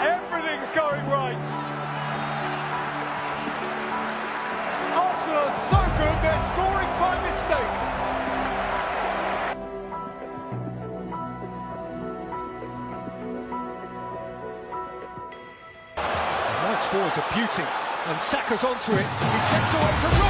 Everything's going right. Arsenal are so good, they're scoring by mistake. Knight's ball is a beauty, and Saka's onto it. He takes away from